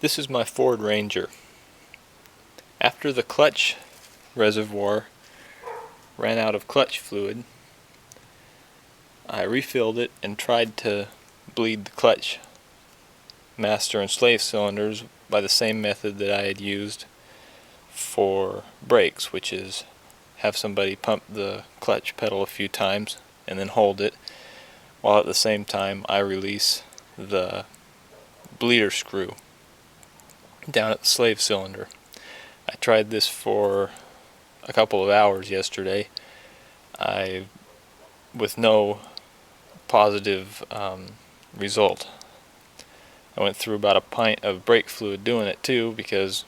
This is my Ford Ranger. After the clutch reservoir ran out of clutch fluid, I refilled it and tried to bleed the clutch master and slave cylinders by the same method that I had used for brakes, which is have somebody pump the clutch pedal a few times and then hold it, while at the same time I release the bleeder screw down at the slave cylinder. I tried this for a couple of hours yesterday. With no positive result. I went through about a pint of brake fluid doing it too, because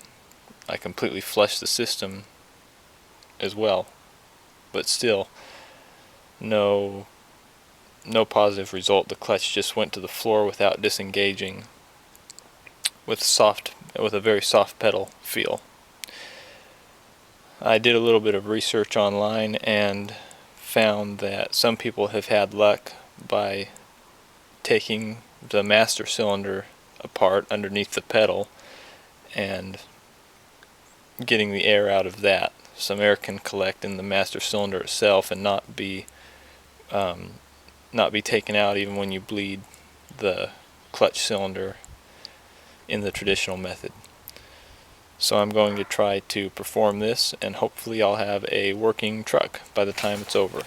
I completely flushed the system as well, but still no positive result. The clutch just went to the floor without disengaging, with a very soft pedal feel. I did a little bit of research online and found that some people have had luck by taking the master cylinder apart underneath the pedal and getting the air out of that. Some air can collect in the master cylinder itself and not be taken out even when you bleed the clutch cylinder in the traditional method. So I'm going to try to perform this, and hopefully I'll have a working truck by the time it's over.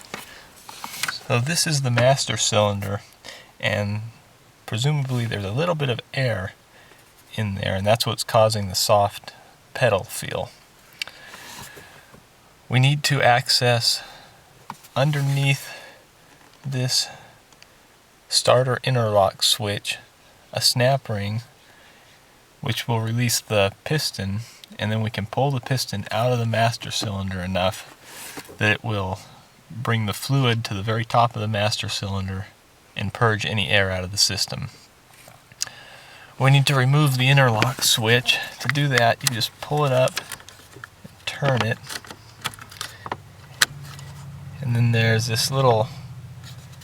So this is the master cylinder, and presumably there's a little bit of air in there, and that's what's causing the soft pedal feel. We need to access underneath this starter interlock switch a snap ring, which will release the piston, and then we can pull the piston out of the master cylinder enough that it will bring the fluid to the very top of the master cylinder and purge any air out of the system. We need to remove the interlock switch. To do that, you just pull it up and turn it, and then there's this little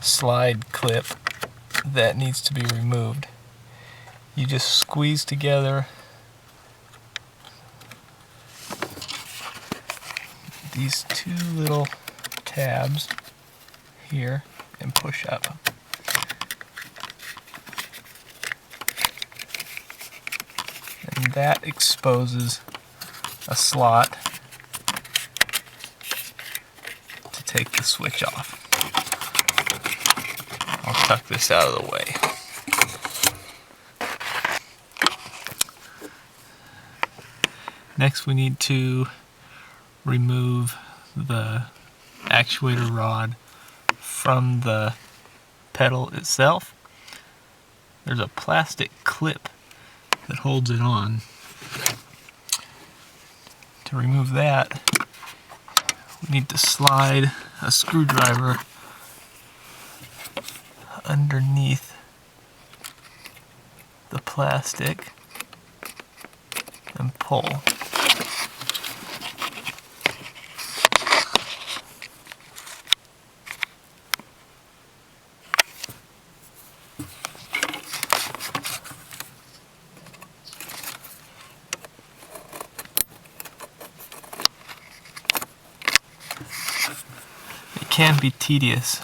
slide clip that needs to be removed. You just squeeze together these two little tabs here and push up. And that exposes a slot to take the switch off. I'll tuck this out of the way. Next we need to remove the actuator rod from the pedal itself. There's a plastic clip that holds it on. To remove that, we need to slide a screwdriver underneath the plastic and pull. It can be tedious.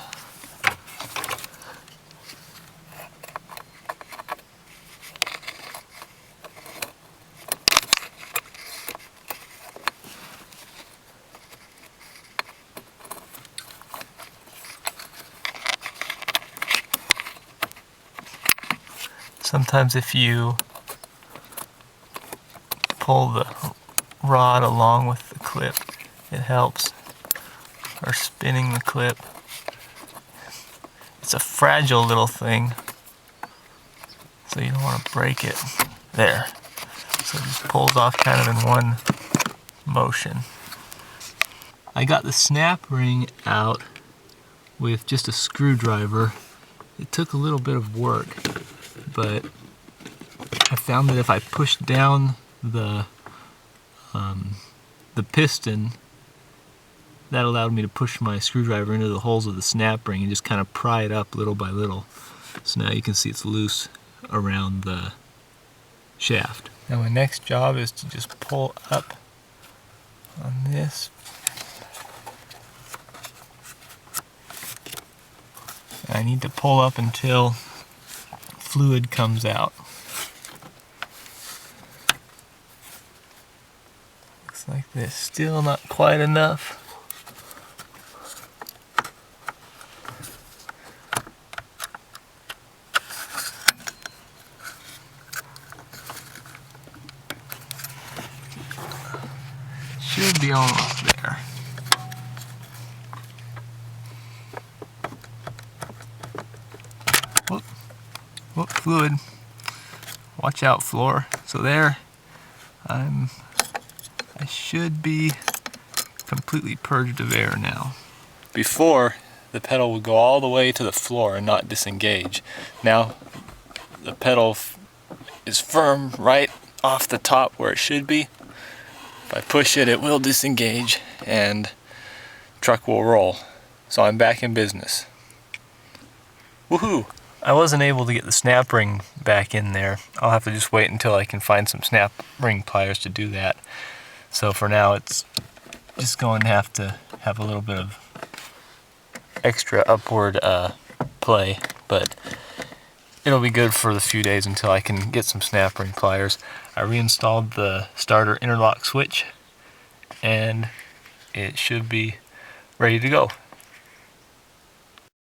Sometimes if you pull the rod along with the clip, it helps. Or spinning the clip. It's a fragile little thing, so you don't want to break it. There. So it just pulls off kind of in one motion. I got the snap ring out with just a screwdriver. It took a little bit of work, but I found that if I pushed down the piston, that allowed me to push my screwdriver into the holes of the snap ring and just kind of pry it up little by little. So now you can see it's loose around the shaft. Now my next job is to just pull up on this. I need to pull up until fluid comes out. Looks like this. Still not quite enough. Should be almost there. Whoop. Whoop, fluid. Watch out, floor. So there, I should be completely purged of air now. Before, the pedal would go all the way to the floor and not disengage. Now, the pedal is firm right off the top where it should be. If I push it, it will disengage and truck will roll. So I'm back in business. Woohoo! I wasn't able to get the snap ring back in there. I'll have to just wait until I can find some snap ring pliers to do that. So for now, it's just going to have a little bit of extra upward play, but it'll be good for the few days until I can get some snap ring pliers. I reinstalled the starter interlock switch and it should be ready to go.